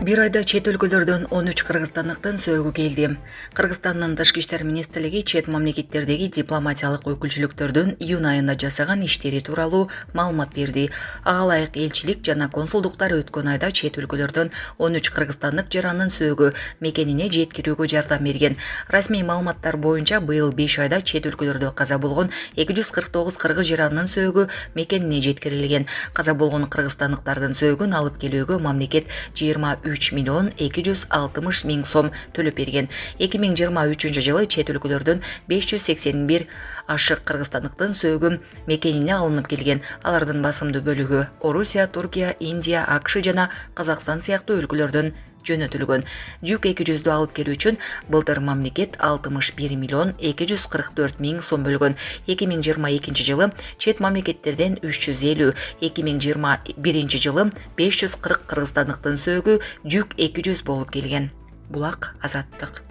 Бир айда чет өлкөлөрдөн 13 кыргызстандыктын сөөгү келди. Кыргызстандын Тышкы иштер министрлиги чет мамлекеттердеги дипломатиялык өкүлчүлүктөрдүн июнь айында жасаган иштери тууралуу маалымат берди. Ага ылайык элчилик жана консулдуктар өткөн айда чет өлкөлөрдөн 13 кыргызстандык жарандын сөөгү мекенине жеткирүүгө жардам берген. Расмий маалыматтар боюнча быйыл 5 айда чет өлкөлөрдө каза болгон 249 кыргыз жарандын сөөгү мекенине жеткирилген. Каза болгон кыргызстандыктардын сөөгүн алып келүүгө мамлекет 23 миллион 260 миң сом төлөп берген. 2023 жылы чет өлкөлөрдөн 581 ашык кыргызстандыктын сөөгү мекенине алынып келген. Алардын басымдуу бөлүгү Орусия, Туркия, Индия, АКШ жана Казакстан сыяктуу өлкөлөрдөн жөнөтүлгөн. Жүк 200'дү алып келүү үчүн былтыр мамлекет 61 миллион 244 миң сом бөлгөн. 2022 жылы чет мамлекеттерден 350, 2021 жылы 540 кыргызстандыктын сөөгү жүк 200 болуп келген. Булак Азаттык.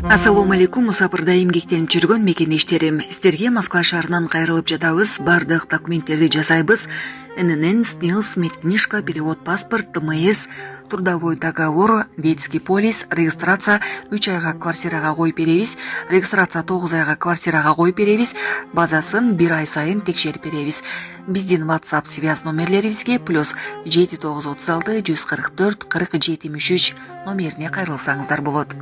Ассаламу алейкум, Мусапырда эмгектенип жүргөн мекендештерим. Сиздерге Москва шаарынан кайрылып жатабыз. Бардык документтерди жасайбыз. ННН, СНИЛС, медкнижка, перевод паспорт, ТМС, трудовой договор, детский полис, регистрация 3 айга квартирага коюп беребиз, регистрация 9 айга квартирага коюп беребиз, базасын 1 ай сайын текшерип беребиз. Биздин WhatsApp связь номерлерибизге +7 936 144 40 73 номерине кайрылсаңыздар болот.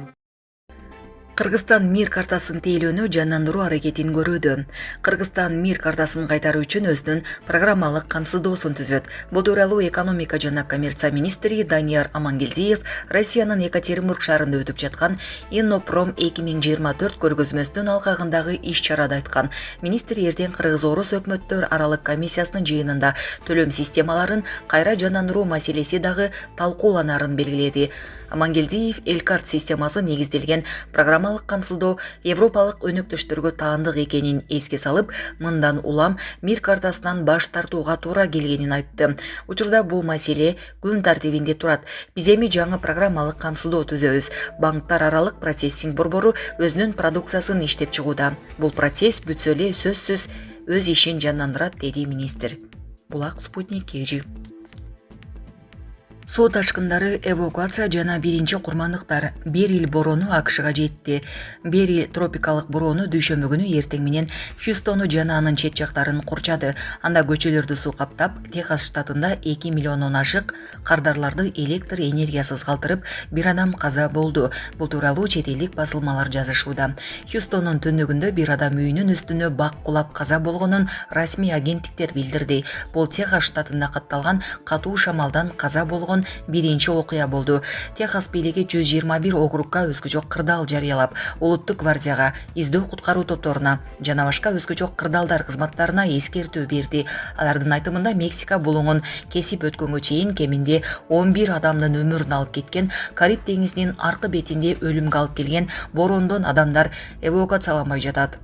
Кыргызстан МИР картасын тейлөөнү жандандыруу аракетин көрүүдө. Кыргызстан МИР картасын кайтаруу үчүн өзүнүн программалык камсыздоосун түзөт. Бул тууралуу экономика жана коммерция министри Данияр Амангелдиев Россиянын Екатеринбург шаарында өтүп жаткан Иннопром 2024 көргөзмөсүнүн алкагындагы иш-чарада айткан. Министр эртең Кыргыз-Орус өкмөттөр аралык комиссиясынын жыйынында төлөм системаларын кайра жандандыруу маселеси дагы талкууланарын белгиледи. Амангелдиев Элкарт системасы негизделген программалык камсыздоо европалык өнөктөштөргө таандык экенин эске салып, мындан улам МИР картасынан баш тартууга туура келгенин айтты. Учурда бул маселе күн тартибинде турат. Биз эми жаңы программалык камсыздоо түзөбүз. Банктар аралык процессинг борбору өзүнүн продукциясын иштеп чыгууда. Бул процесс бүтсө эле сөзсүз өз ишин жандандырат, деди министр. Булак Спутник KG. Суу ташкындары, эвакуация жана биринчи курмандыктар. Берил бороону АКШга жетти. Бери тропикалык бороону дүйшөмбү күнү эртең менен Хьюстону жана анын чет жактарын курчады. Анда көчөлөрдү суу каптап, Техас штатында 2 миллиондон ашык кардарларды электр энергиясыз калтырып, бир адам каза болду. Бул тууралуу чет элдик басылмалар жазышууда. Хьюстонун түндүгүндө бир адам үйүнүн үстүнө бак кулап каза болгонун расмий агенттиктер билдирди. Бул Техас штатында катталган катуу шамалдан каза болгон биринчи окуя болду. Техас бийлиги 121 округга өзгөчө кырдаал жарыялап, улуттук гвардияга, издөө куткаруу топторуна жана башка өзгөчө кырдаалдар кызматтарына эскертүү берди. Алардын айтымында Мексика булуңун кесип өткөнгө чейин кеминде 11 адамдын өмүрүн алып кеткен, Кариб деңизинин аркы бетинде өлүмгө алып келген бороондон адамдар эвакуацияланбай жатат.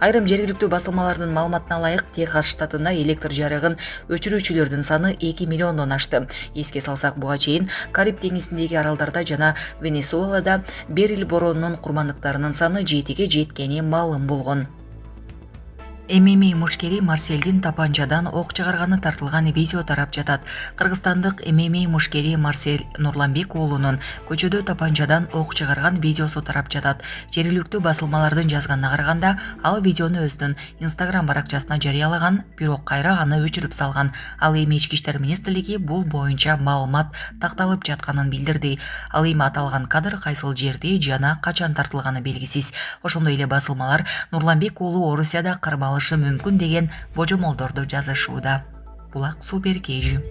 Айрым жергиликтүү басылмалардын маалыматына ылайык, Техас штатында электр жарыгын өчүрүүчүлөрдүн саны 2 миллиондон ашты. Эске салсак, буга чейин Кариб деңизиндеги аралдарда жана Венесуэлада Берил бороонунун курмандыктарынын саны 7ге жеткени маалым болгон. ММА мушкери Марселдин тапанчадан ок чыгарганы тартылган видео тарап жатат. Кыргызстандык ММА мушкери Марсель Нурланбек уулунун көчөдө тапанчадан ок чыгарган видеосу тарап жатат. Жергиликтүү басылмалардын жазганына караганда, ал видеону өзүнүн Instagram баракчасына жарыялаган, бирок кайра аны өчүрүп салган. Ал эми Ички иштер министрлиги бул боюнча маалымат такталып жатканын билдирди. Ал эми аталган кадр кайсыл жерде жана качан тартылганы белгисиз. Ошондой эле басылмалар Нурланбек уулу Орусияда кармалышы мүмкүн деген божомолдорду жазышууда. Булак Супер KG.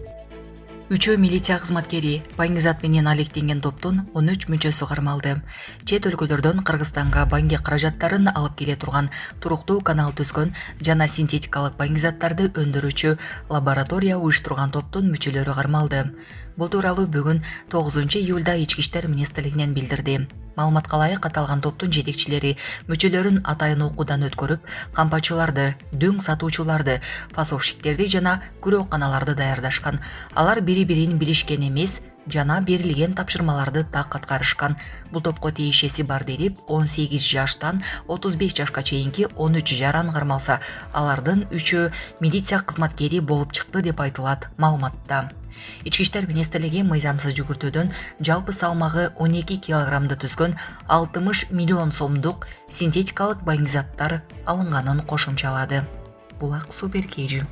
Үчөө милиция кызматкери баңгизат менен алектенген топтун 13 мүчөсү кармалды. Чет өлкөлөрдөн Кыргызстанга баңги каражаттарын алып келе турган туруктуу канал түзгөн жана синтетикалык баңгизаттарды өндүрүүчү лаборатория уюштурган топтун мүчөлөрү кармалды. Бул тууралуу бүгүн 9 июлда Ички иштер министрлигинен билдирди. Маалыматка ылайык, аталган топтун жетекчилери мүчөлөрүн атайын окуудан өткөрүп, кампачыларды, дөң сатуучуларды, фасовщиктерди жана күрөөканаларды даярдашкан. Алар бири-бирин билишкен эмес, жана берилген тапшырмаларды так аткарышкан. Бул топко тиешеси бар делип 18 жаштан 35 жашка чейинки 13 жаран кармалса, алардын 3-өө милиция кызматкери болуп чыкты деп айтылат маалыматта. Ички иштер министрлиги мыйзамсыз жүгүртүүдөн жалпы салмагы 12 килограммды түзгөн 60 миллион сомдук синтетикалык байыңгы заттар алынганын кошумчалады. Булак Супер Кежи.